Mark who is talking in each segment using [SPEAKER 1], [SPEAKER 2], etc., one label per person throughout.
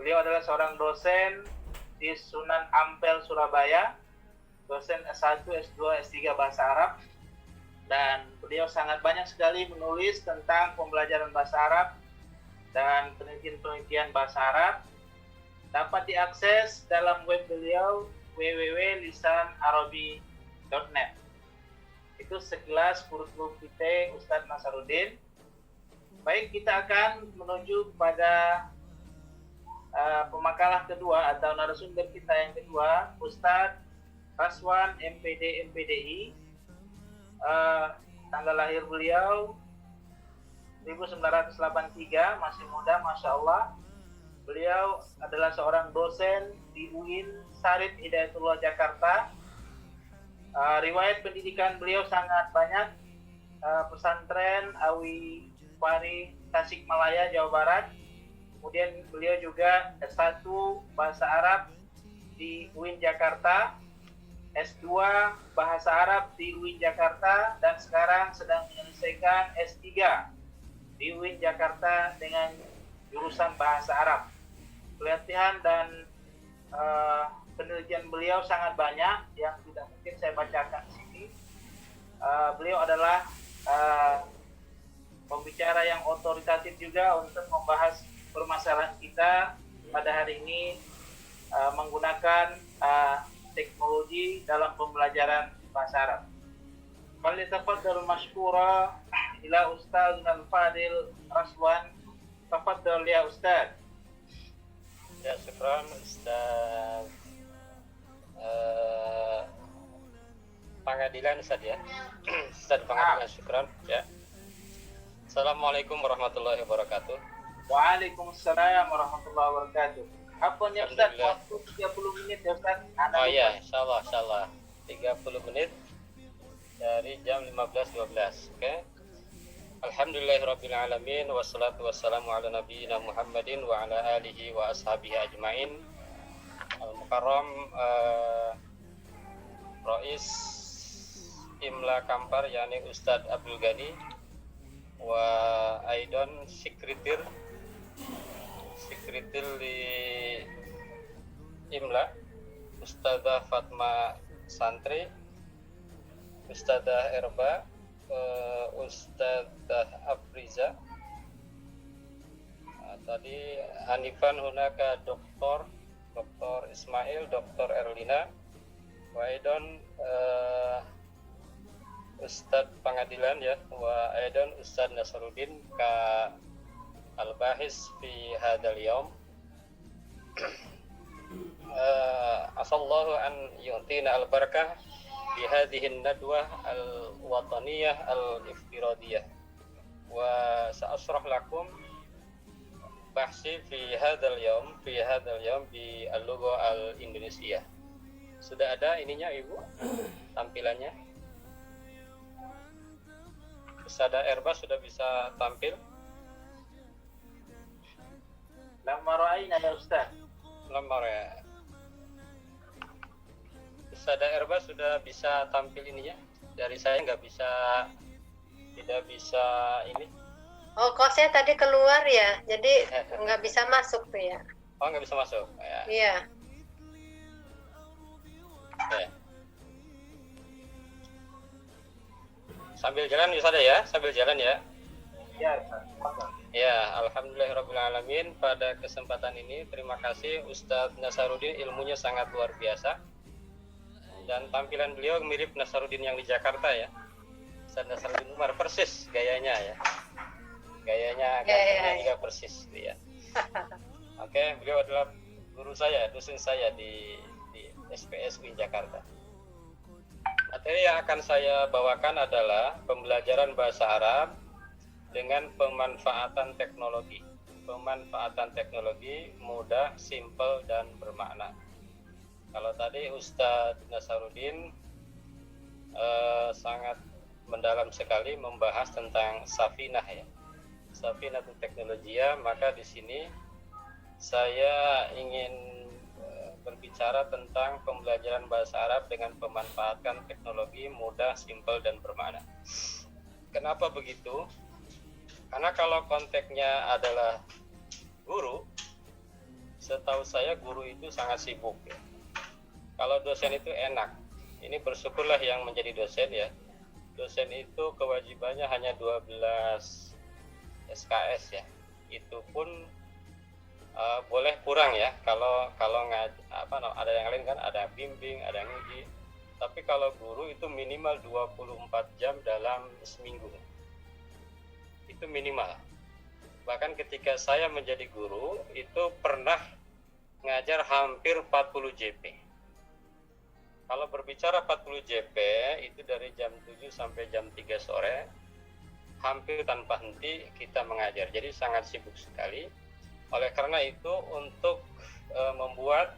[SPEAKER 1] Beliau adalah seorang dosen di Sunan Ampel, Surabaya, dosen S1, S2, S3 Bahasa Arab, dan beliau sangat banyak sekali menulis tentang pembelajaran bahasa Arab dan penelitian-penelitian bahasa Arab. Dapat diakses dalam web beliau www.lisanarabi.net. Itu sekilas kurikulum kita Ustadz Nasaruddin. Baik, kita akan menuju pada pemakalah kedua atau narasumber kita yang kedua, Ustadz Raswan MPD MPDI. Tanggal lahir beliau 1983, masih muda, Masya Allah. Beliau adalah seorang dosen di UIN Sarid Hidayatullah Jakarta. Riwayat pendidikan beliau sangat banyak. Pesantren Awi Pari Tasikmalaya, Jawa Barat. Kemudian beliau juga S1 Bahasa Arab di UIN Jakarta, S2 Bahasa Arab di UIN Jakarta, dan sekarang sedang menyelesaikan S3 di UIN Jakarta dengan jurusan Bahasa Arab. Pelatihan dan penelitian beliau sangat banyak yang tidak mungkin saya bacakan di sini. Beliau adalah pembicara yang otoritatif juga untuk membahas permasalahan kita pada hari ini menggunakan teknologi dalam pembelajaran bahasa Arab. Falyatafaddal mashkura ila Ustadzuna al-Fadil Raswan. Tafaddal ya Ustadz.
[SPEAKER 2] Ya, syukran Ustaz Pengadilan Ustaz ya. Ustaz Pengadilan, syukran ya. Assalamualaikum warahmatullahi wabarakatuh.
[SPEAKER 1] Waalaikumsalam warahmatullahi wabarakatuh. Apa nih Ustaz? Waktu 30 menit ya Ustaz.
[SPEAKER 2] Oh iya, insyaallah 30 menit dari jam 15.12. Oke. Alhamdulillahirabbil alamin wassalatu wassalamu ala nabiyyina Muhammadin wa ala alihi wa ashabihi ajmain. Al-Mukarram Rais Imla Kampar yakni Ustadz Abdul Ghani wa Aidon Sekretir di Imla Ustadzah Fatma Santri, Ustadzah Erba, Ustadzah Afriza, tadi Hanifan hunaka Dr. Ismail, Dr. Erlina, wa Aidon Ustadz Pengadilan ya, wa Aidon Ustadz Nasaruddin ka al-bahis fi hadzal yaum. Asallahu an yu'tina al-barakah bi hadhihi an-nadwah al-wataniyah al-iftiradiyah. Wa sa'ashrah lakum bahsi fi hadzal yaum bi al-lugha al-indonesiah. Sudah ada ininya Ibu tampilannya? Ustadzah Erba sudah bisa tampil?
[SPEAKER 1] Lama ra'ayna ya Ustaz.
[SPEAKER 2] Lembar ya. Ustadzah Erba sudah bisa tampil ininya? Dari saya tidak bisa ini.
[SPEAKER 3] Oh, kok saya tadi keluar ya, jadi nggak bisa masuk tuh ya.
[SPEAKER 2] Oh, nggak bisa masuk ya.
[SPEAKER 3] Iya.
[SPEAKER 2] Oke. Sambil jalan Ustadzah ya, sambil jalan ya.
[SPEAKER 1] Ya Ustaz.
[SPEAKER 2] Ya, alhamdulillahirrabbilalamin. Pada kesempatan ini terima kasih Ustadz Nasaruddin, ilmunya sangat luar biasa. Dan tampilan beliau mirip Nasaruddin yang di Jakarta ya. Ustadz Nasaruddin Umar persis gayanya ya. Gayanya juga persis gitu ya. Oke, beliau adalah guru saya, dosen saya di SPS UIN Jakarta. Materi yang akan saya bawakan adalah pembelajaran bahasa Arab dengan pemanfaatan teknologi. Pemanfaatan teknologi mudah, simpel, dan bermakna. Kalau tadi Ustadz Nasaruddin sangat mendalam sekali membahas tentang Safinah ya. Safinah itu teknologi ya, maka di sini saya ingin berbicara tentang pembelajaran bahasa Arab dengan memanfaatkan teknologi mudah, simpel, dan bermakna. Kenapa begitu? Karena kalau konteksnya adalah guru, setahu saya guru itu sangat sibuk ya. Kalau dosen itu enak. Ini bersyukurlah yang menjadi dosen ya. Dosen itu kewajibannya hanya 12 SKS ya. Itu pun boleh kurang ya. Kalau ada yang lain kan, ada bimbing, ada nguji. Tapi kalau guru itu minimal 24 jam dalam seminggu. Itu minimal. Bahkan ketika saya menjadi guru itu pernah ngajar hampir 40 JP. Kalau berbicara 40 JP itu dari jam 7 sampai jam 3 sore hampir tanpa henti kita mengajar. Jadi sangat sibuk sekali. Oleh karena itu untuk membuat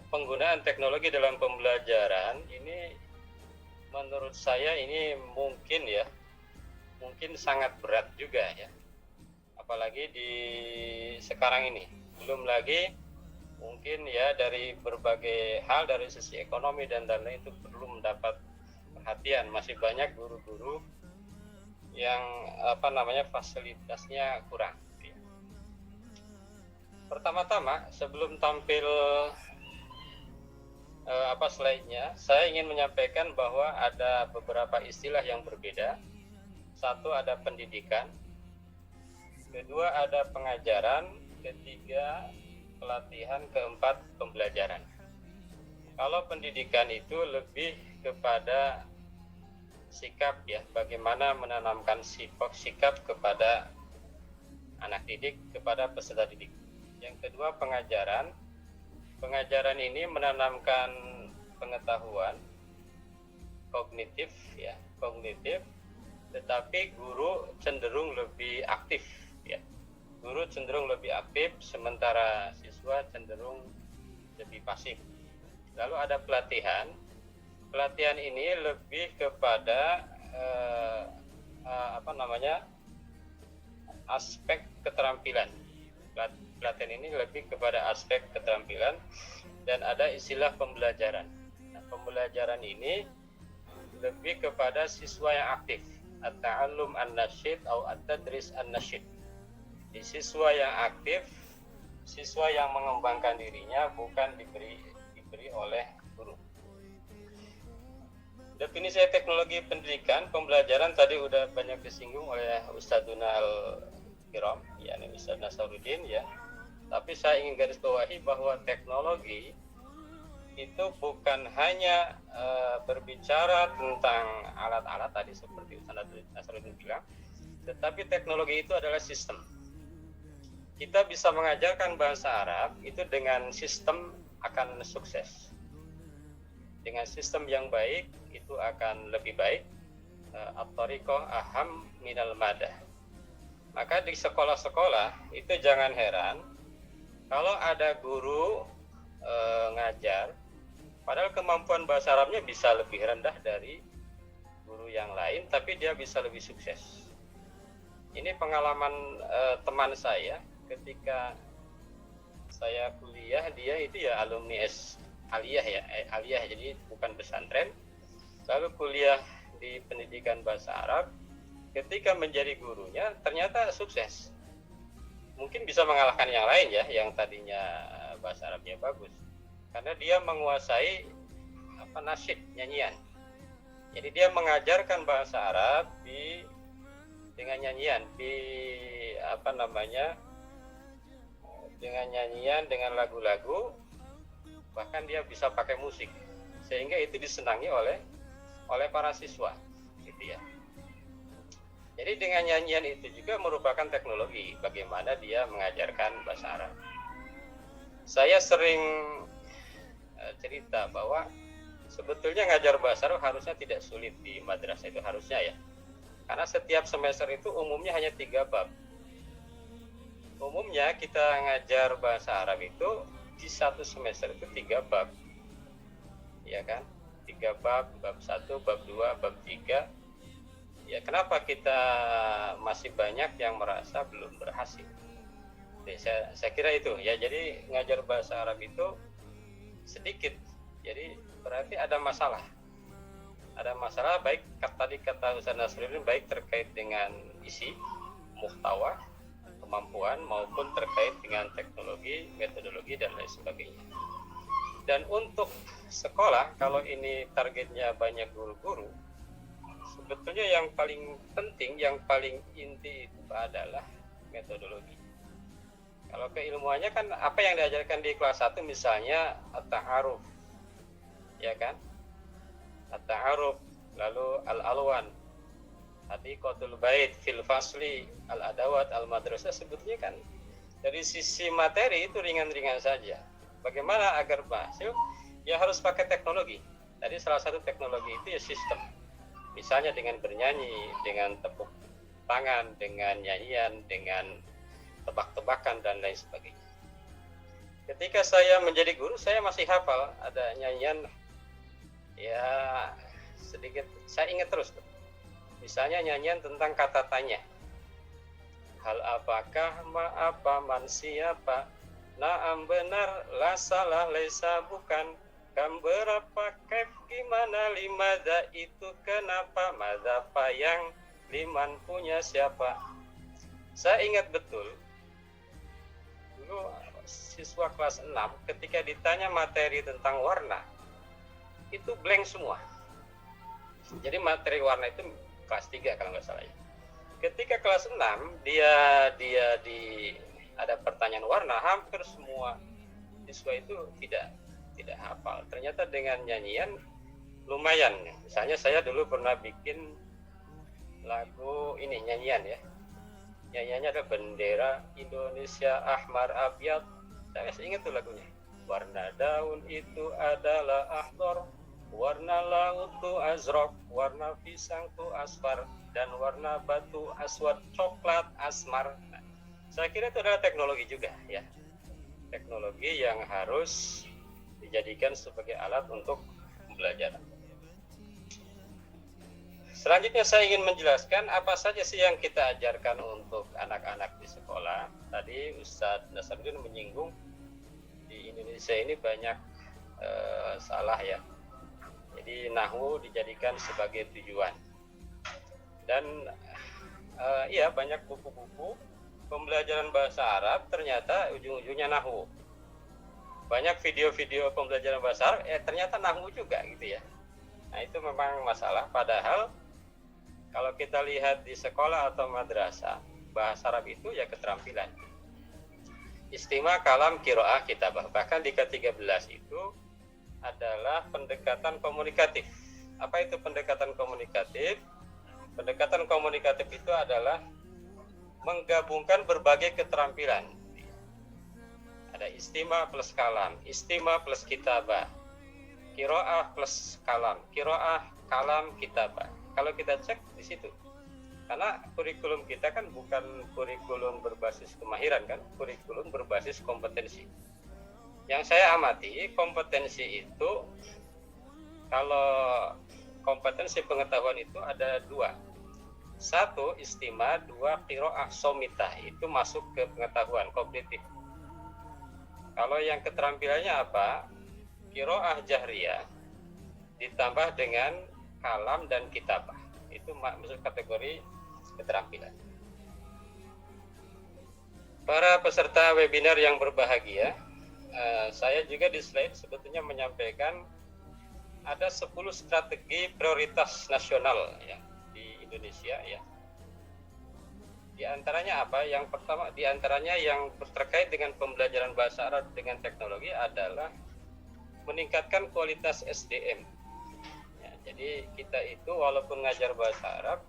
[SPEAKER 2] penggunaan teknologi dalam pembelajaran ini menurut saya ini mungkin sangat berat juga ya. Apalagi di sekarang ini. Belum lagi mungkin ya dari berbagai hal, dari sisi ekonomi dan lain-lain itu perlu mendapat perhatian. Masih banyak guru-guru yang fasilitasnya kurang. Pertama-tama sebelum tampil slide-nya, saya ingin menyampaikan bahwa ada beberapa istilah yang berbeda. Satu ada pendidikan, kedua ada pengajaran, ketiga pelatihan, keempat pembelajaran. Kalau pendidikan itu lebih kepada sikap ya, bagaimana menanamkan sikap kepada anak didik, kepada peserta didik. Yang kedua pengajaran. Pengajaran ini menanamkan pengetahuan kognitif, tetapi guru cenderung lebih aktif ya. Guru cenderung lebih aktif, sementara siswa cenderung lebih pasif. Lalu ada pelatihan. Pelatihan ini lebih kepada aspek keterampilan. Pelatihan ini lebih kepada aspek keterampilan dan ada istilah pembelajaran. Nah, pembelajaran ini lebih kepada siswa yang aktif, at-ta'allum an-nasyid atau at-tadris an-nasyid. Di siswa yang aktif, siswa yang mengembangkan dirinya, bukan diberi oleh guru. Definisi teknologi pendidikan pembelajaran tadi udah banyak disinggung oleh Ustadzuna Al-Kiram, yakni Ustadz Nasaruddin ya. Tapi saya ingin garis bawahi bahwa teknologi itu bukan hanya berbicara tentang alat-alat tadi seperti Ustadz Nasaruddin bilang, tetapi teknologi itu adalah sistem. Kita bisa mengajarkan bahasa Arab itu dengan sistem akan sukses. Dengan sistem yang baik itu akan lebih baik. At-tariqah aham minal madah. Maka di sekolah-sekolah itu jangan heran kalau ada guru ngajar, padahal kemampuan bahasa Arabnya bisa lebih rendah dari guru yang lain, tapi dia bisa lebih sukses. Ini pengalaman teman saya ketika saya kuliah, dia itu ya alumni aliyah, jadi bukan pesantren. Lalu kuliah di pendidikan bahasa Arab, ketika menjadi gurunya ternyata sukses. Mungkin bisa mengalahkan yang lain ya, yang tadinya bahasa Arabnya bagus. Karena dia menguasai nasyid, nyanyian. Jadi dia mengajarkan bahasa Arab dengan nyanyian, dengan nyanyian, dengan lagu-lagu, bahkan dia bisa pakai musik. Sehingga itu disenangi oleh para siswa, gitu ya. Jadi dengan nyanyian itu juga merupakan teknologi bagaimana dia mengajarkan bahasa Arab. Saya sering cerita bahwa sebetulnya ngajar bahasa Arab harusnya tidak sulit di madrasah, itu harusnya ya. Karena setiap semester itu umumnya hanya 3 bab. Umumnya kita ngajar bahasa Arab itu di satu semester itu 3 bab. Ya kan? 3 bab, bab 1, bab 2, bab 3. Ya, kenapa kita masih banyak yang merasa belum berhasil? Jadi, saya kira itu ya. Jadi ngajar bahasa Arab itu sedikit. Jadi berarti ada masalah. Ada masalah baik tadi kata Ustaz Nasruddin, baik terkait dengan isi muhtawa kemampuan maupun terkait dengan teknologi, metodologi dan lain sebagainya. Dan untuk sekolah, kalau ini targetnya banyak guru-guru, sebetulnya yang paling penting, yang paling inti itu adalah metodologi. Kalau keilmuannya kan apa yang diajarkan di kelas 1 misalnya at-ta'aruf, ya kan? At-ta'aruf, lalu al-alwan, hadiqatul bait, fil fasli, al-adawat, al-madrasah, sebetulnya kan dari sisi materi itu ringan-ringan saja. Bagaimana agar berhasil? Ya harus pakai teknologi. Tadi salah satu teknologi itu ya sistem. Misalnya dengan bernyanyi, dengan tepuk tangan, dengan nyanyian, dengan tebak-tebakan dan lain sebagainya. Ketika saya menjadi guru, saya masih hafal ada nyanyian, ya sedikit saya ingat terus. Misalnya nyanyian tentang kata tanya. Hal apakah, ma apa, man siapa, naam benar, la salah, lesa bukan, kam berapa, kaif gimana, limada itu kenapa, madapa yang, liman punya siapa. Saya ingat betul, dulu siswa kelas 6 ketika ditanya materi tentang warna, itu blank semua. Jadi materi warna itu kelas 3 kalau nggak salah ya. Ketika kelas 6 dia ada pertanyaan warna, hampir semua siswa itu tidak hafal. Ternyata dengan nyanyian lumayan. Misalnya saya dulu pernah bikin lagu ini, nyanyian ya. Nyanyiannya ada bendera Indonesia ahmar abyad. Saya masih ingat tuh lagunya. Warna daun itu adalah akhdar, warna laut itu azraq, warna pisang itu asfar, dan warna batu aswad, coklat asmar. Nah, saya kira itu adalah teknologi juga ya. Teknologi yang harus dijadikan sebagai alat untuk pembelajaran. Selanjutnya saya ingin menjelaskan apa saja sih yang kita ajarkan untuk anak-anak di sekolah. Tadi Ustadz Nasaruddin menyinggung di Indonesia ini banyak salah ya. Jadi nahwu dijadikan sebagai tujuan. Dan iya banyak buku-buku pembelajaran bahasa Arab ternyata ujung-ujungnya nahwu. Banyak video-video pembelajaran bahasa Arab ternyata nahwu juga gitu ya. Nah itu memang masalah, padahal kalau kita lihat di sekolah atau madrasah, bahasa Arab itu ya keterampilan. Istima, kalam, qiraah, kitabah. Bahkan di ke-13 itu adalah pendekatan komunikatif. Apa itu pendekatan komunikatif? Pendekatan komunikatif itu adalah menggabungkan berbagai keterampilan. Ada istima plus kalam, istima plus kitabah, qiraah plus kalam, qiraah, kalam, kitabah. Kalau kita cek di situ, karena kurikulum kita kan bukan kurikulum berbasis kemahiran kan, kurikulum berbasis kompetensi. Yang saya amati, kompetensi itu, kalau kompetensi pengetahuan itu ada 2. 1 istima, 2 qiraah somitah, itu masuk ke pengetahuan kognitif. Kalau yang keterampilannya apa? Qiraah jahriyah ditambah dengan kalam dan kitabah, itu masuk kategori keterampilan. Para peserta webinar yang berbahagia, saya juga di slide sebetulnya menyampaikan ada 10 strategi prioritas nasional ya di Indonesia ya. Di antaranya apa? Yang pertama di antaranya yang terkait dengan pembelajaran bahasa Arab dengan teknologi adalah meningkatkan kualitas SDM. Jadi kita itu walaupun ngajar bahasa Arab,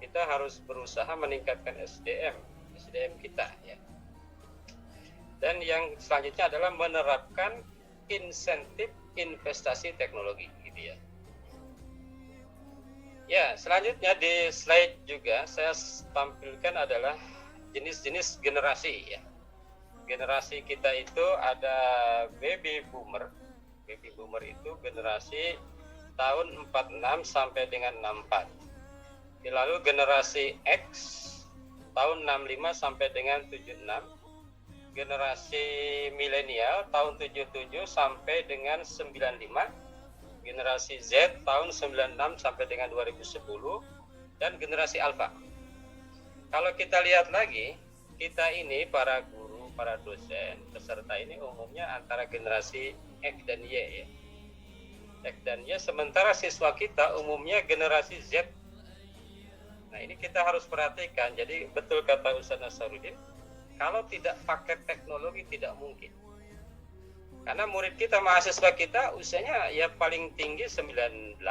[SPEAKER 2] kita harus berusaha meningkatkan SDM kita ya. Dan yang selanjutnya adalah menerapkan insentif investasi teknologi gitu ya. Ya, selanjutnya di slide juga saya tampilkan adalah jenis-jenis generasi ya. Generasi kita itu ada baby boomer. Baby boomer itu generasi tahun 46 sampai dengan 64. Lalu generasi X tahun 65 sampai dengan 76. Generasi milenial tahun 77 sampai dengan 95. Generasi Z tahun 96 sampai dengan 2010 dan generasi Alpha. Kalau kita lihat lagi, kita ini para guru, para dosen, peserta ini umumnya antara generasi X dan Y ya. X dan Y, sementara siswa kita umumnya generasi Z. Nah ini kita harus perhatikan. Jadi betul kata Ustaz Nasaruddin, kalau tidak pakai teknologi tidak mungkin. Karena murid kita, mahasiswa kita usianya ya paling tinggi 98.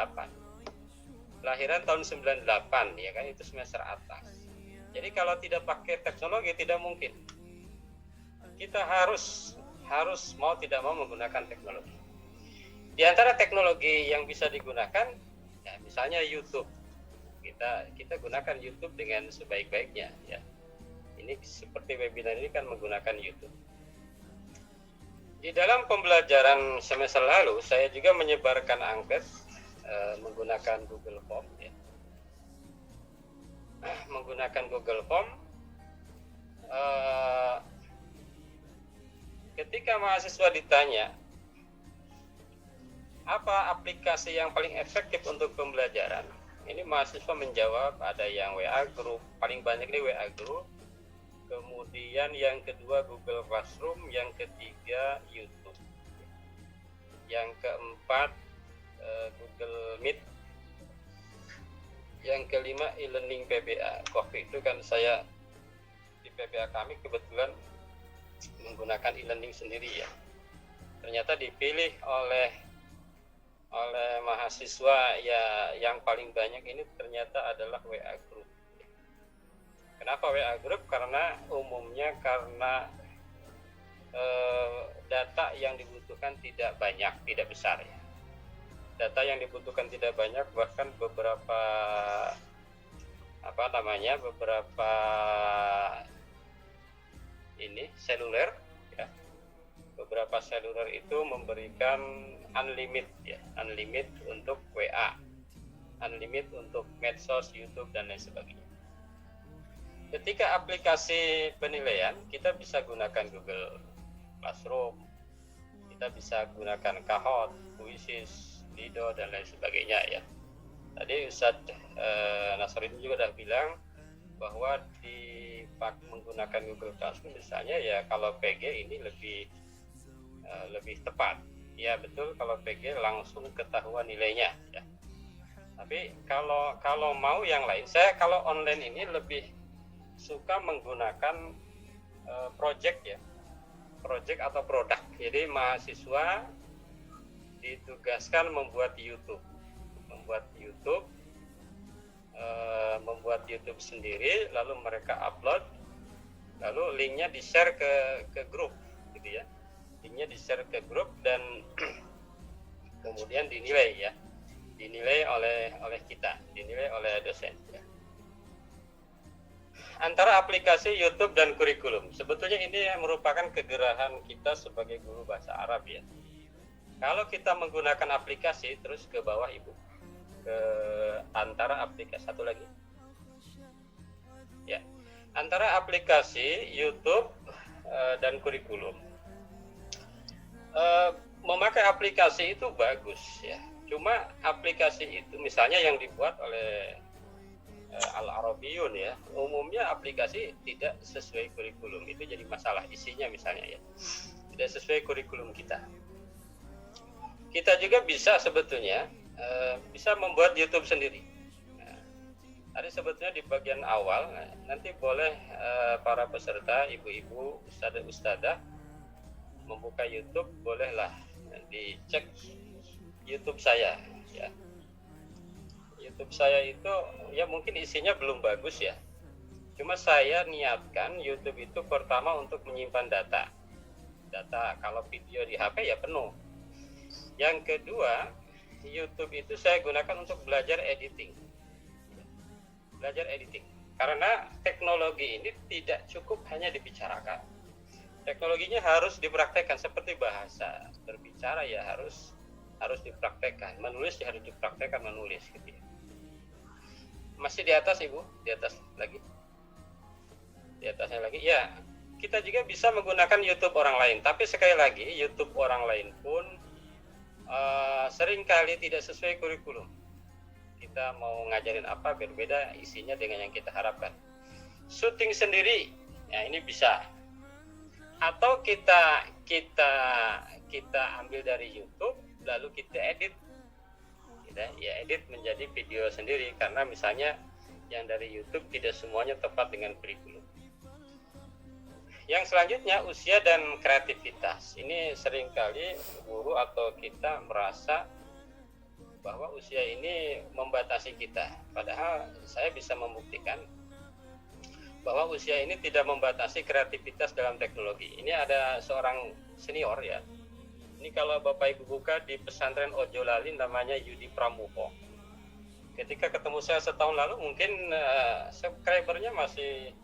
[SPEAKER 2] Lahiran tahun 98 ya kan, itu semester atas. Jadi kalau tidak pakai teknologi tidak mungkin. Kita harus mau tidak mau menggunakan teknologi. Di antara teknologi yang bisa digunakan ya misalnya YouTube. Kita gunakan YouTube dengan sebaik-baiknya ya. Ini seperti webinar ini kan menggunakan YouTube. Di dalam pembelajaran semester lalu saya juga menyebarkan angket menggunakan Google Form ya. Menggunakan Google Form, ketika mahasiswa ditanya apa aplikasi yang paling efektif untuk pembelajaran, ini mahasiswa menjawab ada yang WA Group, paling banyak ini WA Group, kemudian yang kedua Google Classroom, yang ketiga YouTube, yang keempat Google Meet, yang kelima e-learning PBA. Waktu itu kan saya di PBA kami kebetulan menggunakan e-learning sendiri ya. Ternyata dipilih oleh mahasiswa ya yang paling banyak ini ternyata adalah WA Group. Kenapa WA Group? Karena umumnya data yang dibutuhkan tidak banyak, tidak besar ya. Data yang dibutuhkan tidak banyak, bahkan beberapa seluler ya. Beberapa seluler itu memberikan unlimit untuk WA, unlimit untuk medsos, YouTube dan lain sebagainya. Ketika aplikasi penilaian, kita bisa gunakan Google Classroom, kita bisa gunakan Kahoot, Quizzes, Lido dan lain sebagainya ya. Tadi Ustadz Nasaruddin juga sudah bilang bahwa menggunakan Google Classroom misalnya ya, kalau PG ini lebih tepat. Ya betul, kalau PG langsung ketahuan nilainya ya. Tapi kalau mau yang lain, saya kalau online ini lebih suka menggunakan project ya. Project atau produk. Jadi mahasiswa ditugaskan membuat YouTube sendiri, lalu mereka upload, lalu linknya di-share ke grup gitu ya. Linknya di-share ke grup dan kemudian dinilai oleh kita, dinilai oleh dosen ya. Antara aplikasi YouTube dan kurikulum, sebetulnya ini merupakan kegerahan kita sebagai guru bahasa Arab ya. Kalau kita menggunakan aplikasi, terus ke bawah Ibu, ke antara aplikasi satu lagi ya, antara aplikasi YouTube dan kurikulum, memakai aplikasi itu bagus ya. Cuma aplikasi itu misalnya yang dibuat oleh Al-Arabiyun ya, umumnya aplikasi tidak sesuai kurikulum, itu jadi masalah isinya misalnya ya, tidak sesuai kurikulum kita. Kita juga bisa sebetulnya bisa membuat YouTube sendiri. Tadi sebetulnya di bagian awal nanti boleh para peserta, ibu-ibu, ustadzah membuka YouTube, bolehlah dicek YouTube saya ya. YouTube saya itu ya mungkin isinya belum bagus ya. Cuma saya niatkan YouTube itu pertama untuk menyimpan data. Kalau video di HP ya penuh. Yang kedua, YouTube itu saya gunakan untuk belajar editing. Karena teknologi ini tidak cukup hanya dibicarakan. Teknologinya harus dipraktekkan seperti bahasa. Berbicara ya harus dipraktekkan. Menulis ya harus dipraktekkan menulis gitu ya. Masih di atas Ibu, di atas lagi. Di atasnya lagi. Ya, kita juga bisa menggunakan YouTube orang lain. Tapi sekali lagi, YouTube orang lain pun seringkali tidak sesuai kurikulum. Kita mau ngajarin apa berbeda isinya dengan yang kita harapkan. Syuting sendiri Ya, ini bisa. Atau kita ambil dari YouTube lalu kita edit. Ya edit menjadi video sendiri, karena misalnya yang dari YouTube tidak semuanya tepat dengan kurikulum. Yang selanjutnya, usia dan kreativitas. Ini seringkali guru atau kita merasa bahwa usia ini membatasi kita. Padahal saya bisa membuktikan bahwa usia ini tidak membatasi kreativitas dalam teknologi. Ini ada seorang senior ya. Ini kalau Bapak Ibu buka di pesantren Ojolali, namanya Yudi Pramuko. Ketika ketemu saya setahun lalu, mungkin subscribernya masih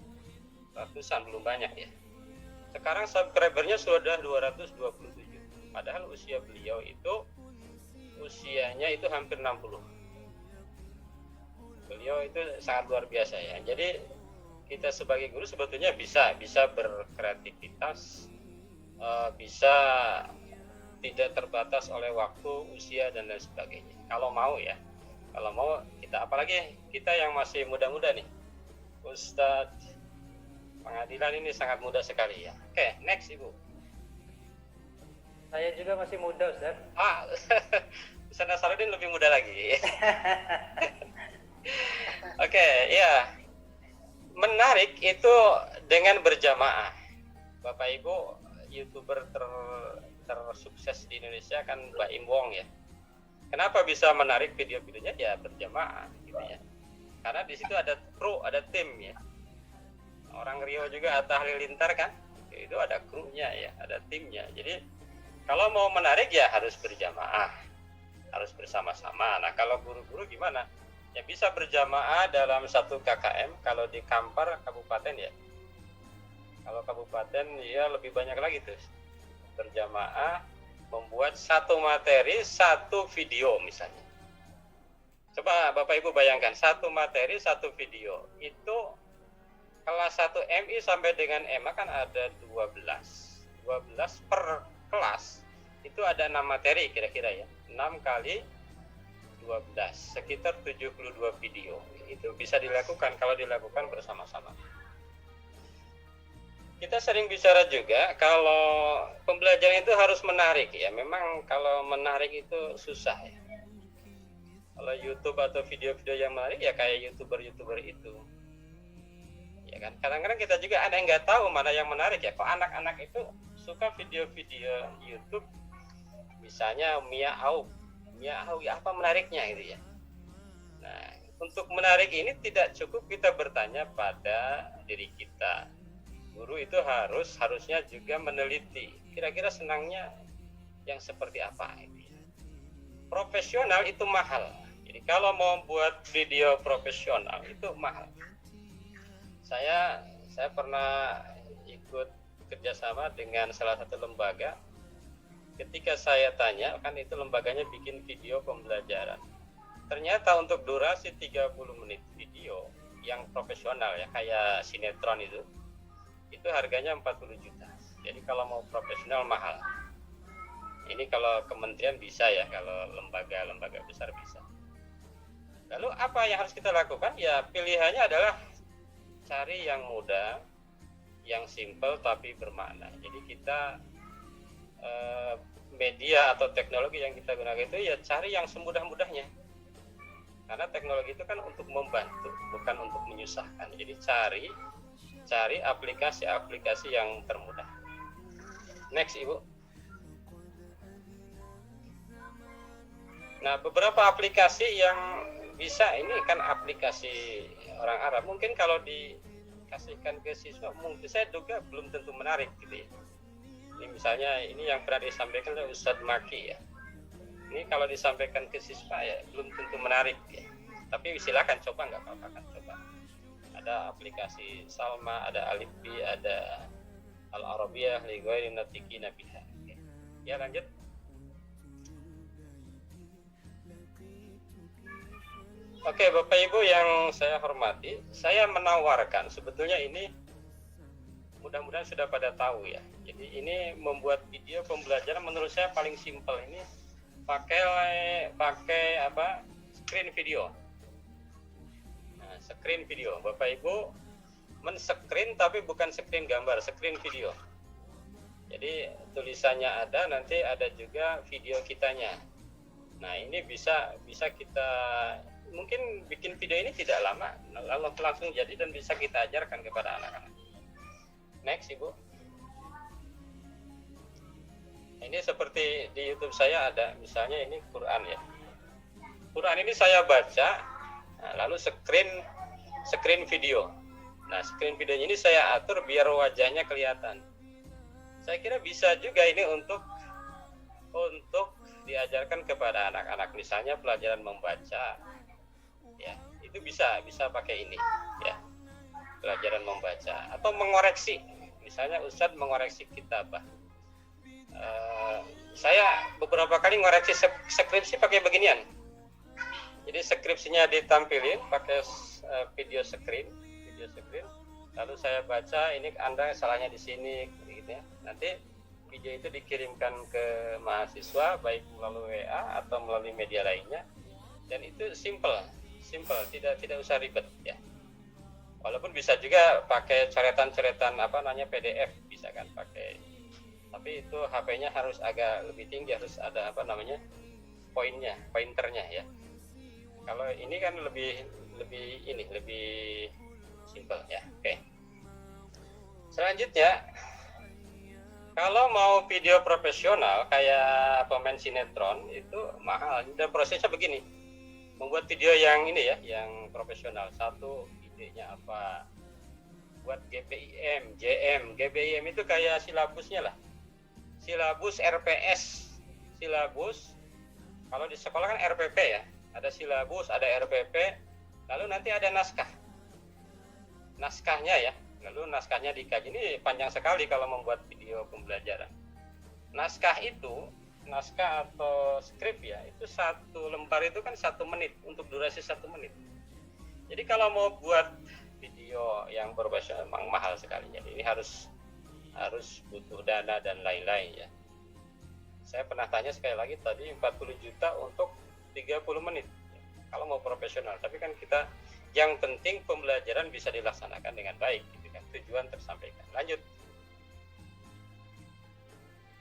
[SPEAKER 2] ratusan, belum banyak ya. Sekarang subscribernya sudah 227. Padahal usia beliau itu usianya itu hampir 60. Beliau itu sangat luar biasa ya. Jadi kita sebagai guru sebetulnya bisa berkreativitas, bisa tidak terbatas oleh waktu, usia dan lain sebagainya. Kalau mau ya, kalau mau kita, apalagi kita yang masih muda-muda nih, Ustadz Pengadilan ini sangat muda sekali ya. Oke, next Ibu.
[SPEAKER 4] Saya juga masih muda, Ustaz.
[SPEAKER 2] Ustadz Nasarudin lebih muda lagi. Oke, ya. Menarik itu dengan berjamaah. Bapak Ibu, YouTuber tersukses di Indonesia kan Mbak Im Wong ya. Kenapa bisa menarik video-videonya? Ya berjamaah gitu ya. Karena di situ ada kru, ada tim ya. Orang Rio juga Atta Halilintar kan, itu ada krunya ya, ada timnya. Jadi kalau mau menarik ya harus berjamaah, harus bersama-sama. Nah kalau guru-guru gimana? Ya bisa berjamaah dalam satu KKM. Kalau di Kampar kabupaten ya, kalau kabupaten ya lebih banyak lagi tuh. Berjamaah membuat satu materi, satu video misalnya. Coba Bapak Ibu bayangkan, satu materi, satu video. Itu kelas 1 MI sampai dengan MA kan ada 12 per kelas. Itu ada 6 materi kira-kira ya. 6 kali 12, sekitar 72 video. Itu bisa dilakukan kalau dilakukan bersama-sama. Kita sering bicara juga kalau pembelajaran itu harus menarik ya. Memang kalau menarik itu susah ya. Kalau YouTube atau video-video yang menarik ya kayak YouTuber itu. Ya kan, kadang-kadang kita juga ada yang nggak tahu mana yang menarik ya. Kok anak-anak itu suka video-video YouTube, misalnya Mia Aub ya, apa menariknya gitu ya. Nah, untuk menarik ini tidak cukup kita bertanya pada diri kita. Guru itu harusnya juga meneliti kira-kira senangnya yang seperti apa ini. Profesional itu mahal. Jadi kalau mau buat video profesional itu mahal. Saya pernah ikut kerjasama dengan salah satu lembaga. Ketika saya tanya, kan itu lembaganya bikin video pembelajaran. Ternyata untuk durasi 30 menit video yang profesional ya, kayak sinetron itu harganya 40 juta. Jadi kalau mau profesional mahal. Ini kalau kementerian bisa ya, kalau lembaga besar bisa. Lalu apa yang harus kita lakukan? Ya pilihannya adalah cari yang mudah, yang simple tapi bermakna. Jadi kita media atau teknologi yang kita gunakan itu ya cari yang semudah-mudahnya. Karena teknologi itu kan untuk membantu, bukan untuk menyusahkan. Jadi cari aplikasi-aplikasi yang termudah. Next Ibu. Nah, beberapa aplikasi yang bisa, ini kan aplikasi orang Arab. Mungkin kalau dikasihkan ke siswa, mungkin saya duga belum tentu menarik gitu ya. Ini misalnya ini yang pernah disampaikan oleh Ustadz Maki ya. Ini kalau disampaikan ke siswa ya belum tentu menarik ya. Tapi silakan coba, nggak apa-apa kan coba. Ada aplikasi Salma, ada Alifbi, ada Al-Arabiyah li ghairi natiqina biha. Ya lanjut. Oke, Bapak Ibu yang saya hormati, saya menawarkan sebetulnya ini mudah-mudahan sudah pada tahu ya. Jadi ini membuat video pembelajaran menurut saya paling simpel ini pakai screen video. Nah, screen video. Bapak Ibu men-screen tapi bukan screen gambar, screen video. Jadi tulisannya ada, nanti ada juga video kitanya. Nah, ini bisa kita mungkin bikin video ini tidak lama, langsung jadi dan bisa kita ajarkan kepada anak-anak. Next, Ibu. Ini seperti di YouTube saya ada, misalnya ini Quran ya. Quran ini saya baca, nah, lalu screen video. Nah, screen videonya ini saya atur biar wajahnya kelihatan. Saya kira bisa juga ini untuk diajarkan kepada anak-anak, misalnya pelajaran membaca. Ya, itu bisa pakai ini ya. Pelajaran membaca atau mengoreksi. Misalnya Ustadz mengoreksi kitabah. Saya beberapa kali ngoreksi skripsi pakai beginian. Jadi skripsinya ditampilin pakai video screen, lalu saya baca ini Anda salahnya di sini gitu ya. Nanti video itu dikirimkan ke mahasiswa baik melalui WA atau melalui media lainnya, dan itu simple, tidak usah ribet ya. Walaupun bisa juga pakai coretan PDF bisa kan pakai, tapi itu HP-nya harus agak lebih tinggi, harus ada pointernya ya. Kalau ini kan lebih simple ya. Oke. Selanjutnya, kalau mau video profesional kayak pemain sinetron itu mahal. Dan prosesnya begini. Membuat video yang ini ya, yang profesional. Satu, idenya apa? Buat GPIM, JM. GPIM itu kayak silabusnya lah. Silabus RPS. Silabus kalau di sekolah kan RPP ya. Ada silabus, ada RPP, lalu nanti ada naskahnya ya, lalu naskahnya dikaji. Ini panjang sekali kalau membuat video pembelajaran. Naskah atau skrip ya, itu satu lembar itu kan 1 menit, untuk durasi 1 menit. Jadi kalau mau buat video yang profesional memang mahal sekali. Jadi ini harus butuh dana dan lain-lain ya. Saya pernah tanya sekali lagi tadi 40 juta untuk 30 menit kalau mau profesional, tapi kan kita yang penting pembelajaran bisa dilaksanakan dengan baik gitu kan, tujuan tersampaikan. Lanjut.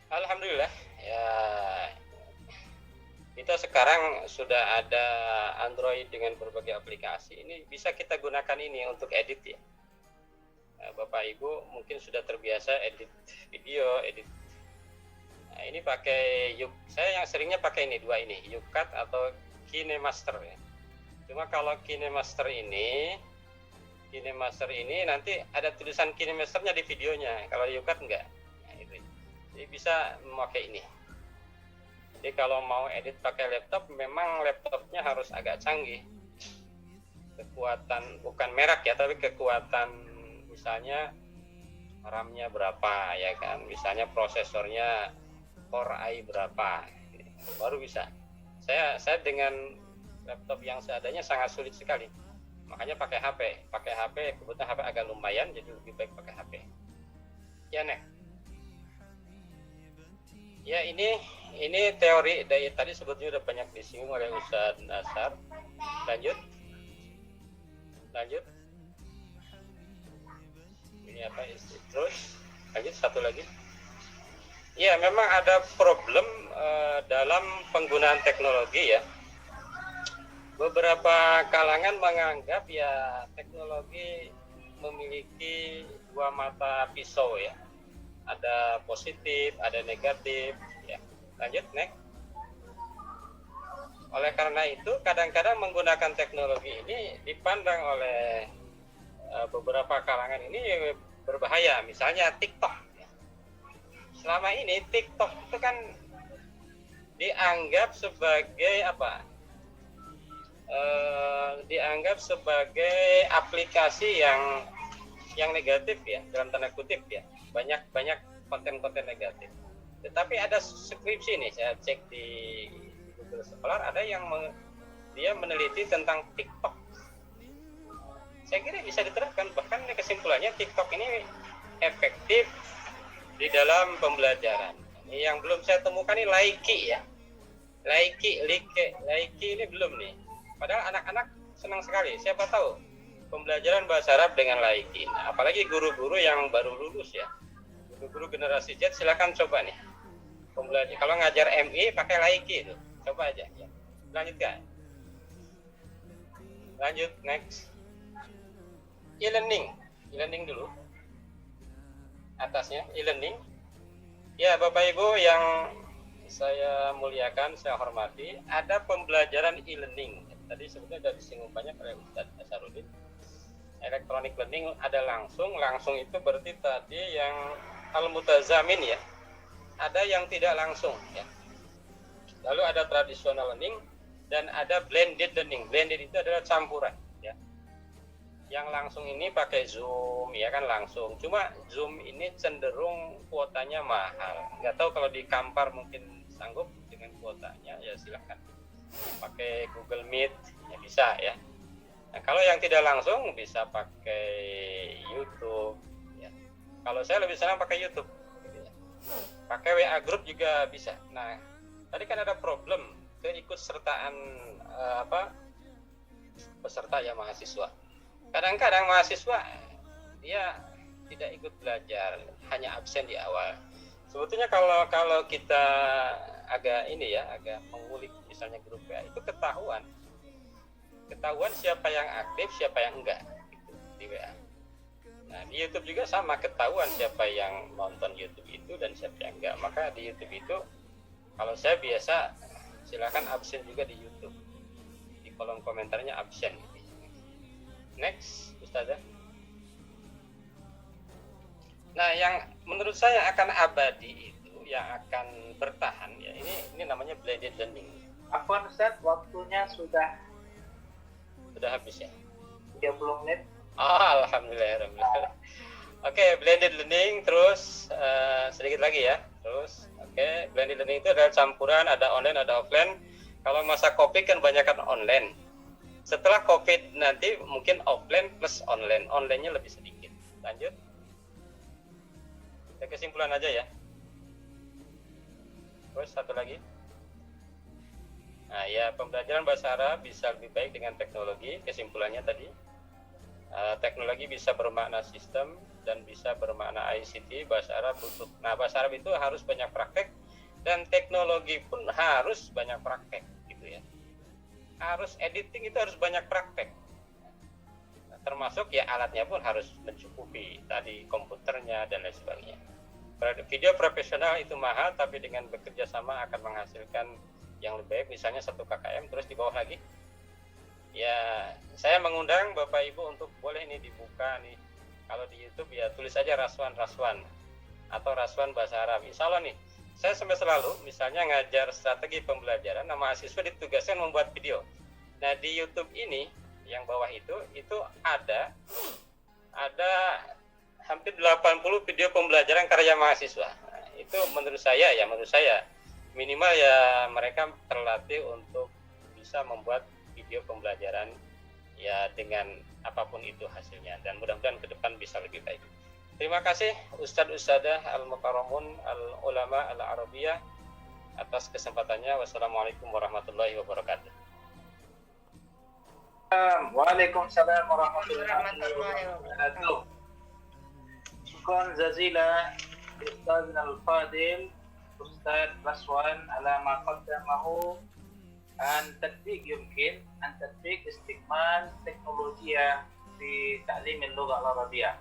[SPEAKER 2] Alhamdulillah ya, kita sekarang sudah ada Android dengan berbagai aplikasi. Ini bisa kita gunakan ini untuk edit ya. Bapak Ibu mungkin sudah terbiasa edit video, edit. Nah, ini pakai saya yang seringnya pakai ini, dua ini, YouCut atau KineMaster ya. Cuma kalau KineMaster ini nanti ada tulisan KineMasternya di videonya. Kalau YouCut enggak. Nah, itu. Jadi bisa memakai ini. Jadi kalau mau edit pakai laptop, memang laptopnya harus agak canggih. Kekuatan bukan merek ya, tapi kekuatan misalnya RAM-nya berapa ya kan. Misalnya prosesornya Core i berapa, baru bisa. Saya dengan laptop yang seadanya sangat sulit sekali, makanya pakai HP. Kebetulan HP agak lumayan, jadi lebih baik pakai HP. Ya nek. Ya ini teori dari tadi sebetulnya udah banyak disinggung oleh Ustadz Nasar. Lanjut. Ini apa? Terus lanjut satu lagi. Ya, memang ada problem dalam penggunaan teknologi ya. Beberapa kalangan menganggap ya teknologi memiliki dua mata pisau ya. Ada positif, ada negatif ya. Lanjut, next. Oleh karena itu, kadang-kadang menggunakan teknologi ini dipandang oleh beberapa kalangan ini berbahaya. Misalnya TikTok. Selama ini TikTok itu kan dianggap sebagai apa? Dianggap sebagai aplikasi yang negatif ya, dalam tanda kutip ya. Banyak konten-konten negatif. Tetapi ada skripsi nih, saya cek di Google Scholar, ada yang dia meneliti tentang TikTok. Saya kira bisa diterapkan, bahkan kesimpulannya TikTok ini efektif di dalam pembelajaran. Ini yang belum saya temukan ini Laiki ya. Laiki ini belum nih. Padahal anak-anak senang sekali. Siapa tahu pembelajaran bahasa Arab dengan laikin. Apalagi guru-guru yang baru lulus ya. Guru-guru generasi Z silakan coba nih. Pembelajaran kalau ngajar MI pakai laiki itu. Coba aja ya. Lanjut kan? Lanjut next. E-learning dulu. Atasnya e-learning. Ya, Bapak Ibu yang saya muliakan, saya hormati, ada pembelajaran e-learning. Tadi sebetulnya sudah disinggung banyak oleh Ustaz Nasaruddin. Electronic learning ada langsung itu berarti tadi yang al-mutazamin ya. Ada yang tidak langsung ya. Lalu ada traditional learning dan ada blended learning. Blended itu adalah campuran ya. Yang langsung ini pakai Zoom ya kan langsung. Cuma Zoom ini cenderung kuotanya mahal. Nggak tahu kalau di Kampar mungkin sanggup dengan kuotanya ya silahkan. Pakai Google Meet ya bisa ya. Nah, kalau yang tidak langsung bisa pakai YouTube ya. Kalau saya lebih senang pakai YouTube gitu ya. Pakai WA group juga bisa. Nah, tadi kan ada problem keikutsertaan peserta ya mahasiswa. Kadang-kadang mahasiswa dia tidak ikut belajar, hanya absen di awal. Sebetulnya kalau kita agak mengulik misalnya grup WA itu ketahuan siapa yang aktif, siapa yang enggak gitu, di WA. Nah di YouTube juga sama, ketahuan siapa yang nonton YouTube itu dan siapa yang enggak. Maka di YouTube itu kalau saya biasa silakan absen juga di YouTube, di kolom komentarnya absen. Next, Ustazah. Nah, yang menurut saya akan abadi itu, yang akan bertahan ya, ini namanya blended learning.
[SPEAKER 1] Afwan Ustaz, waktunya sudah
[SPEAKER 2] habis ya.
[SPEAKER 1] 30 menit.
[SPEAKER 2] Oh, alhamdulillah. Oke, blended learning terus sedikit lagi ya. Terus, oke, blended learning itu adalah campuran, ada online, ada offline. Kalau masa Covid kan banyak kan online. Setelah Covid nanti mungkin offline plus online. Online-nya lebih sedikit. Lanjut. Kita kesimpulan aja ya. Terus satu lagi. Nah ya, pembelajaran bahasa Arab bisa lebih baik dengan teknologi. Kesimpulannya tadi. Teknologi bisa bermakna sistem dan bisa bermakna ICT. Bahasa Arab butuh. Nah, bahasa Arab itu harus banyak praktek dan teknologi pun harus banyak praktek gitu ya. Harus editing itu harus banyak praktek. Nah, termasuk ya alatnya pun harus mencukupi, tadi komputernya dan lain sebagainya. Video profesional itu mahal, tapi dengan bekerja sama akan menghasilkan yang lebih baik. Misalnya 1 KKM, terus di bawah lagi ya saya mengundang Bapak Ibu untuk boleh ini dibuka nih. Kalau di YouTube ya tulis aja Raswan atau Raswan Bahasa Arab. Insya Allah nih saya sampai selalu misalnya ngajar strategi pembelajaran, nah mahasiswa ditugaskan membuat video. Nah di YouTube ini yang bawah itu ada hampir 80 video pembelajaran karya mahasiswa. Nah, itu menurut saya minimal ya mereka terlatih untuk bisa membuat video pembelajaran ya dengan apapun itu hasilnya, dan mudah-mudahan ke depan bisa lebih baik. Terima kasih Ustadz-Ustadzah Al-Mukarramun Al-Ulama Al-Arabiyah atas kesempatannya. Wassalamualaikum warahmatullahi wabarakatuh.
[SPEAKER 1] Waalaikumsalam warahmatullahi wabarakatuh. Syukran jazila Ustadzna Al-Fadil Ustadz Raswan ala ma qaddamahu an tatbiq yumkin an tatbiq istikmal teknologia di ta'lim al-lugha al-arabiyah.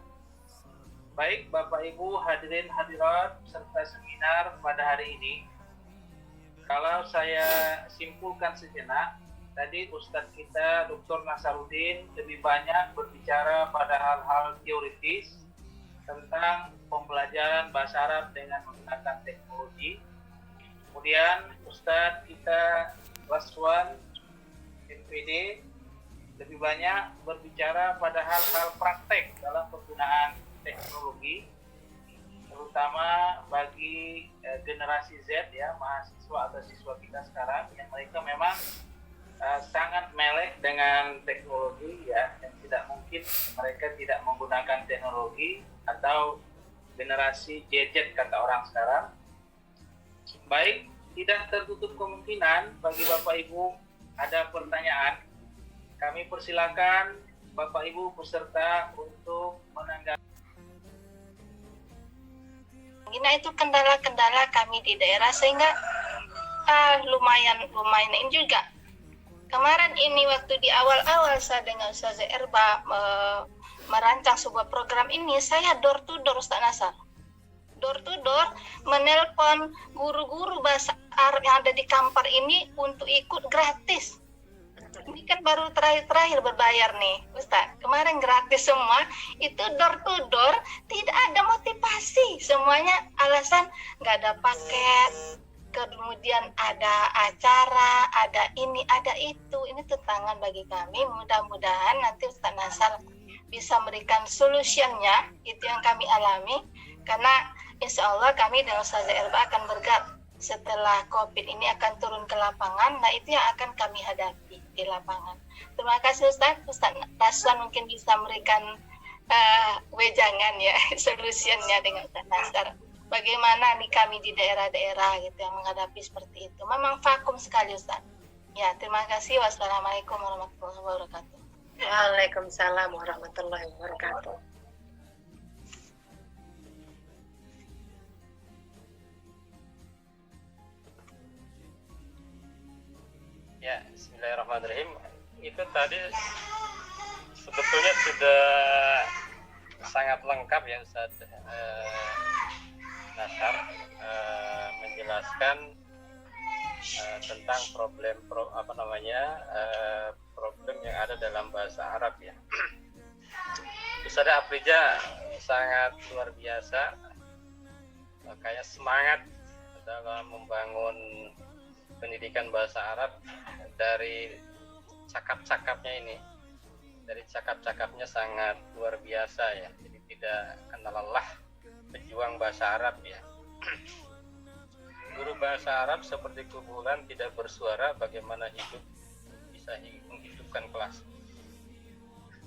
[SPEAKER 1] Baik Bapak Ibu hadirin hadirat serta seminar pada hari ini, kalau saya simpulkan sejenak, tadi Ustadz kita Dr. Nasaruddin lebih banyak berbicara pada hal-hal teoritis tentang pembelajaran bahasa Arab dengan menggunakan teknologi. Kemudian Ustadz kita Raswan NPD lebih banyak berbicara pada hal-hal praktek dalam penggunaan teknologi, terutama bagi generasi Z ya, mahasiswa atau siswa kita sekarang yang mereka memang sangat melek dengan teknologi ya, yang tidak mungkin mereka tidak menggunakan teknologi, atau generasi JZ kata orang sekarang. Baik, tidak tertutup kemungkinan bagi Bapak Ibu ada pertanyaan, kami persilakan Bapak Ibu peserta untuk menanggapi.
[SPEAKER 4] Nah, itu kendala-kendala kami di daerah sehingga lumayan ini juga. Kemarin ini waktu di awal-awal saya dengan Ustazah Erba merancang sebuah program ini, saya door to door Ustaz Nasar. Door to door menelpon guru-guru bahasa Arab yang ada di Kampar ini untuk ikut gratis. Ini kan baru terakhir berbayar nih Ustaz. Kemarin gratis semua, itu door to door, tidak ada motivasi. Semuanya alasan nggak ada paket, kemudian ada acara, ada ini, ada itu. Ini tantangan bagi kami. Mudah-mudahan nanti Ustaz Nasar bisa memberikan solusinya, itu yang kami alami. Karena insya Allah kami dan Ustazah Erba akan bergerak setelah COVID ini akan turun ke lapangan. Nah, itu yang akan kami hadapi di lapangan. Terima kasih Ustaz. Ustaz Nasar mungkin bisa memberikan wejangan ya, solusinya dengan Ustaz Nasar. Bagaimana nih kami di daerah-daerah gitu yang menghadapi seperti itu. Memang vakum sekali Ustaz. Ya, terima kasih. Wassalamualaikum warahmatullahi wabarakatuh.
[SPEAKER 3] Waalaikumsalam warahmatullahi wabarakatuh.
[SPEAKER 2] Ya, bismillahirrahmanirrahim. Itu tadi sebetulnya sudah sangat lengkap ya Ustaz Nasar menjelaskan tentang problem yang ada dalam bahasa Arab ya. Ustazah Afrija sangat luar biasa, kayak semangat dalam membangun pendidikan bahasa Arab dari cakap-cakapnya ini. Dari cakap-cakapnya sangat luar biasa ya. Jadi tidak kenal lelah pejuang bahasa Arab ya. Guru bahasa Arab seperti kumpulan tidak bersuara, bagaimana hidup bisa menghidupkan kelas.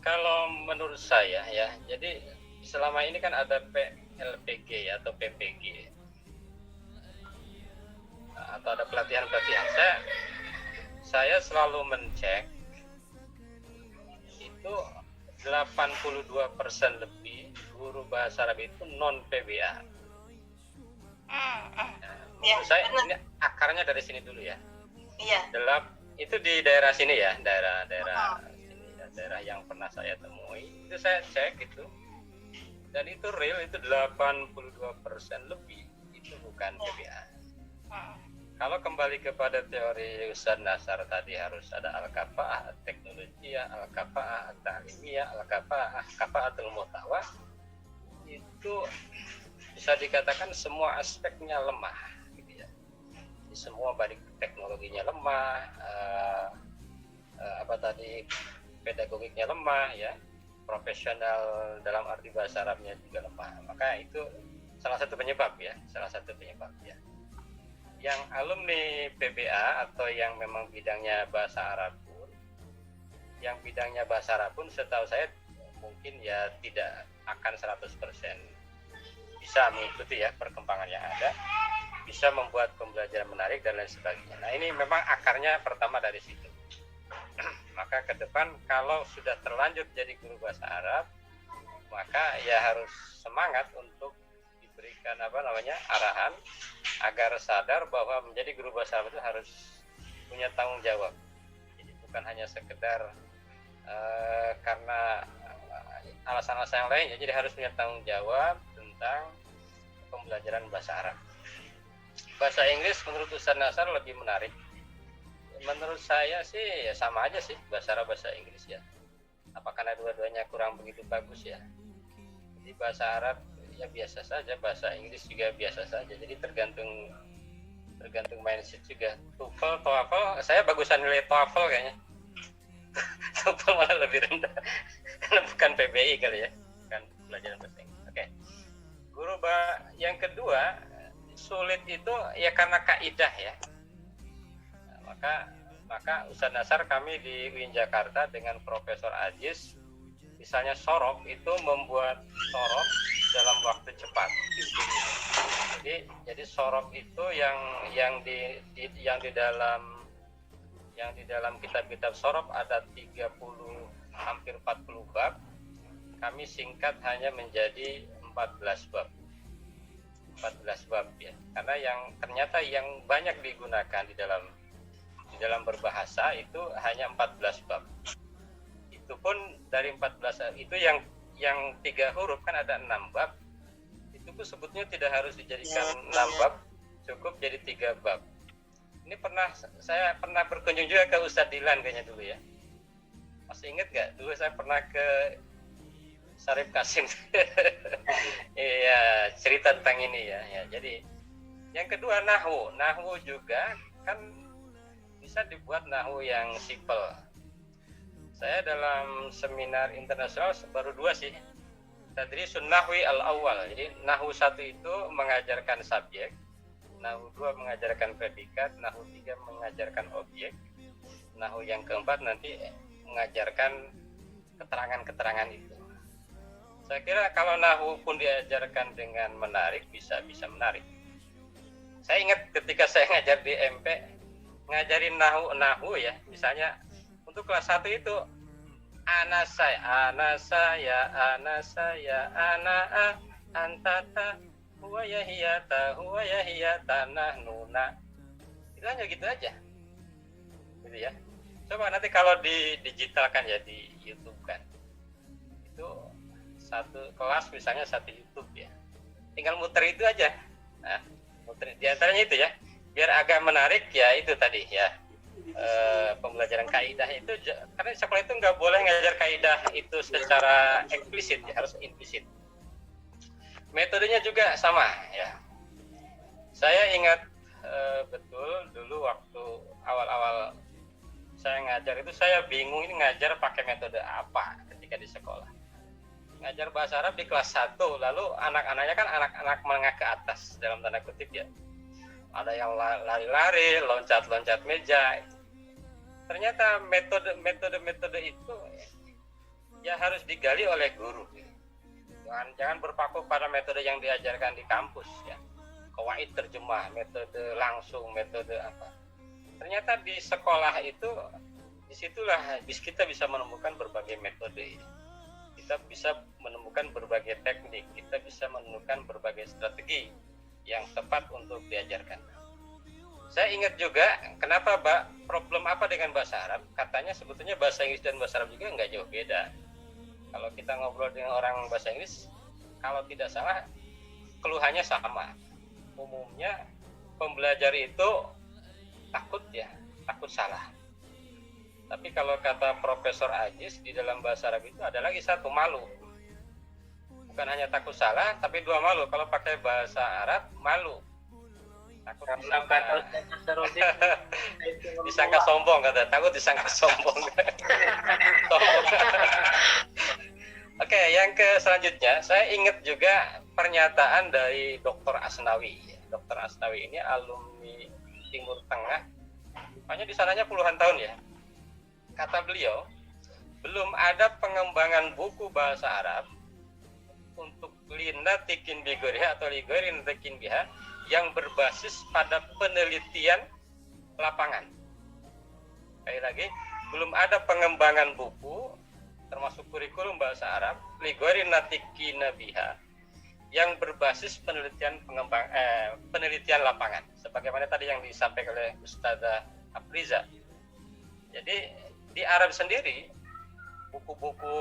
[SPEAKER 2] Kalau menurut saya ya, jadi selama ini kan ada PLPG ya, atau PPG atau ada pelatihan-pelatihan. Saya selalu mencek itu 82% lebih guru bahasa Arab itu non PBA.
[SPEAKER 4] Ya,
[SPEAKER 2] saya ini akarnya dari sini dulu ya.
[SPEAKER 4] Iya.
[SPEAKER 2] Itu di daerah sini ya, daerah sini ya, daerah yang pernah saya temui. Itu saya cek itu. Dan itu real, itu 82% lebih itu bukan PBA. Kalau kembali kepada teori Ustaz Nasar tadi harus ada al-kafa'ah teknologi, al-kafa'ah ta'limiyah, al-kafa'ah kafa'atul muhtawa. Itu bisa dikatakan semua aspeknya lemah gitu ya. Semua baik teknologinya lemah, pedagogiknya lemah ya. Profesional dalam arti bahasa Arabnya juga lemah. Maka itu salah satu penyebab ya. Yang alumni PBA atau yang memang bidangnya bahasa Arab pun, setahu saya mungkin ya tidak akan 100% bisa mengikuti ya perkembangan yang ada, bisa membuat pembelajaran menarik dan lain sebagainya. Nah, ini memang akarnya pertama dari situ. Maka ke depan kalau sudah terlanjur jadi guru bahasa Arab, maka ya harus semangat untuk diberikan arahan agar sadar bahwa menjadi guru bahasa Arab itu harus punya tanggung jawab. Jadi bukan hanya sekedar karena alasan-alasan yang lain, jadi harus punya tanggung jawab tentang pembelajaran bahasa Arab. Bahasa Inggris menurut Ustaz Nasar lebih menarik. Menurut saya sih ya sama aja sih, bahasa Arab bahasa Inggris ya. Apakah dua-duanya kurang begitu bagus ya? Jadi bahasa Arab ya biasa saja, bahasa Inggris juga biasa saja. Jadi tergantung mindset juga. TOEFL, saya bagusan nilai TOEFL kayaknya. TOEFL malah lebih rendah. Karena bukan PBI kali ya, bukan pelajaran bahasa Inggris. Oke. Guru yang kedua sulit itu ya karena kaidah ya. Maka Ustaz Nasar kami di UIN Jakarta dengan Profesor Aziz, misalnya sorok itu membuat sorok dalam waktu cepat. Jadi sorok itu yang di dalam kitab-kitab sorok ada 30 hampir 40 bab, kami singkat hanya menjadi 14 bab. 14 bab ya. Karena yang ternyata yang banyak digunakan di dalam berbahasa itu hanya 14 bab. Itu pun dari 14 itu yang 3 huruf kan ada 6 bab. Itu pun sebetulnya tidak harus dijadikan 6 bab, cukup jadi 3 bab. Ini saya pernah berkunjung juga ke Ustadz Dilan kayaknya dulu ya. Masih ingat gak? Dulu saya pernah ke Sarif Kasim. Iya, cerita tentang ini ya. Jadi yang kedua nahwu. Nahwu juga kan bisa dibuat nahwu yang simple. Saya dalam seminar internasional baru 2 sih. Tadrisun nahwi al-awwal. Jadi nahwu 1 itu mengajarkan subjek, nahwu 2 mengajarkan predikat, nahwu 3 mengajarkan objek, nahwu yang keempat nanti mengajarkan keterangan-keterangan itu. Saya kira kalau nahwu pun diajarkan dengan menarik, bisa menarik. Saya ingat ketika saya ngajar di MP, ngajarin nahwu ya, misalnya untuk kelas 1 itu ana saya, antata, huwa yahiyata, nahnu. Itu hanya gitu aja. Gitu ya. Coba nanti kalau didigitalkan ya di YouTube kan. Itu satu kelas misalnya 1 YouTube ya. Tinggal muter itu aja. Nah, muter di antaranya itu ya. Biar agak menarik ya itu tadi ya. Pembelajaran kaidah itu karena sekolah itu nggak boleh ngajar kaidah itu secara eksplisit ya, harus implisit. Metodenya juga sama ya. Saya ingat betul dulu waktu awal-awal saya ngajar itu saya bingung ini ngajar pakai metode apa ketika di sekolah. Ngajar bahasa Arab di kelas 1, lalu anak-anaknya kan anak-anak menengah ke atas dalam tanda kutip ya. Ada yang lari-lari, loncat-loncat meja. Ternyata metode itu ya harus digali oleh guru. Jangan berpaku pada metode yang diajarkan di kampus ya. Qawaid terjemah, metode langsung, metode apa. Ternyata di sekolah itu disitulah kita bisa menemukan berbagai metode. Kita bisa menemukan berbagai teknik, kita bisa menemukan berbagai strategi yang tepat untuk diajarkan. Saya ingat juga kenapa problem apa dengan bahasa Arab, katanya sebetulnya bahasa Inggris dan bahasa Arab juga nggak jauh beda. Kalau kita ngobrol dengan orang bahasa Inggris, kalau tidak salah keluhannya sama. Umumnya pembelajar itu takut salah. Tapi kalau kata Profesor Ajis di dalam bahasa Arab itu ada lagi satu, malu. Bukan hanya takut salah, tapi 2 malu. Kalau pakai bahasa Arab, malu. Takut disangka sombong, takut disangka sombong. Oke, yang selanjutnya saya ingat juga pernyataan dari Dr. Asnawi. Dr. Asnawi ini alumni Timur Tengah, hanya di sananya puluhan tahun ya. Kata beliau, belum ada pengembangan buku bahasa Arab untuk lina tikin bigoriha atau ligorin tikin biha yang berbasis pada penelitian lapangan. Sekali lagi, belum ada pengembangan buku termasuk kurikulum bahasa Arab ligorin tikin biha yang berbasis penelitian penelitian lapangan. Sebagaimana tadi yang disampaikan oleh Ustazah Afriza. Jadi di Arab sendiri buku-buku,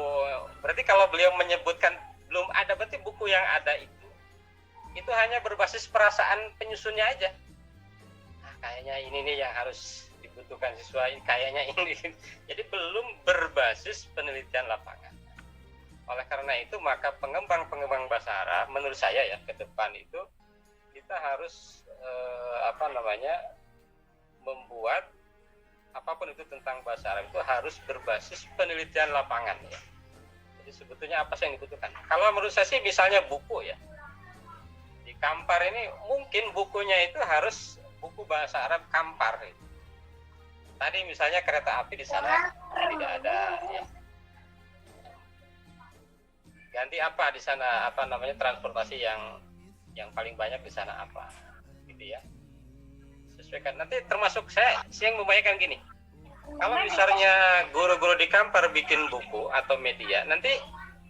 [SPEAKER 2] berarti kalau beliau menyebutkan belum ada, berarti buku yang ada itu hanya berbasis perasaan penyusunnya aja. Nah, kayaknya ini nih yang harus dibutuhkan siswa ini, kayaknya ini. Jadi belum berbasis penelitian lapangan. Oleh karena itu maka pengembang bahasa Arab menurut saya ya ke depan itu kita harus membuat apapun itu tentang bahasa Arab itu harus berbasis penelitian lapangan ya. Jadi sebetulnya apa sih yang dibutuhkan? Kalau menurut saya sih misalnya buku ya. Di Kampar ini mungkin bukunya itu harus buku bahasa Arab Kampar. Tadi misalnya kereta api di sana tidak ada ya. Ganti apa di sana, transportasi yang paling banyak di sana apa gitu ya. Sesuaikan. Nanti termasuk saya yang membayangkan gini. Kalau misalnya guru-guru di Kampar bikin buku atau media, nanti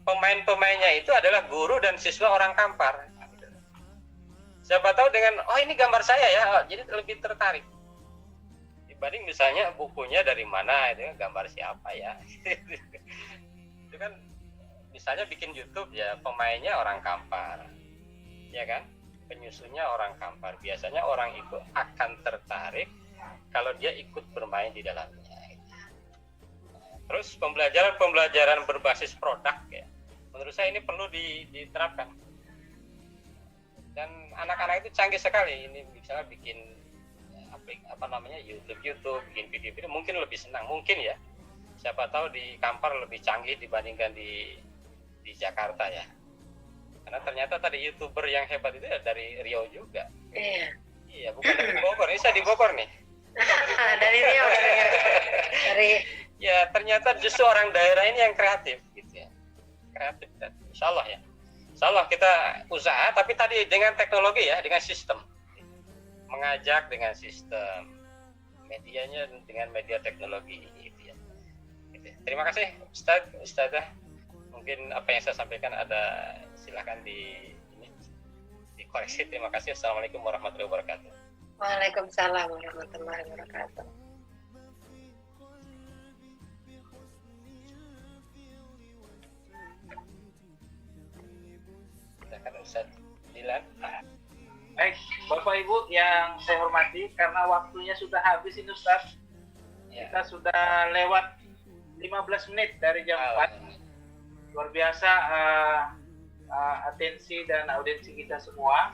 [SPEAKER 2] pemain-pemainnya itu adalah guru dan siswa orang Kampar. Siapa tahu dengan, oh ini gambar saya ya, oh, jadi lebih tertarik. Dibanding misalnya bukunya dari mana, itu gambar siapa ya. Itu kan misalnya bikin YouTube ya, pemainnya orang Kampar. Ya kan? Penyusunnya orang Kampar. Biasanya orang itu akan tertarik kalau dia ikut bermain di dalamnya. Terus pembelajaran berbasis produk ya, menurut saya ini perlu diterapkan. Dan anak-anak itu canggih sekali. Ini misalnya bikin YouTube, bikin video-video, mungkin lebih senang, mungkin ya. Siapa tahu di Kampar lebih canggih dibandingkan di Jakarta ya. Karena ternyata tadi YouTuber yang hebat itu ya dari Riau juga. Iya, bukan dari Bogor. Ini saya di Bogor nih.
[SPEAKER 3] Dari Riau.
[SPEAKER 2] Ya, ternyata justru orang daerah ini yang kreatif gitu ya. Kreatif, dan insya Allah kita usaha, tapi tadi dengan teknologi ya, dengan sistem. Mengajak dengan sistem. Medianya dengan media teknologi gitu ya. Gitu. Terima kasih Ustazah. Mungkin apa yang saya sampaikan ada, silakan dikoreksi. Terima kasih. Assalamualaikum warahmatullahi wabarakatuh.
[SPEAKER 3] Waalaikumsalam warahmatullahi wabarakatuh.
[SPEAKER 2] Ustaz Dilan.
[SPEAKER 1] Baik, Bapak Ibu yang saya hormati, karena waktunya sudah habis ini Ustaz.
[SPEAKER 2] Ya.
[SPEAKER 1] Kita sudah lewat 15 menit dari jam 4. Luar biasa atensi dan audiensi kita semua.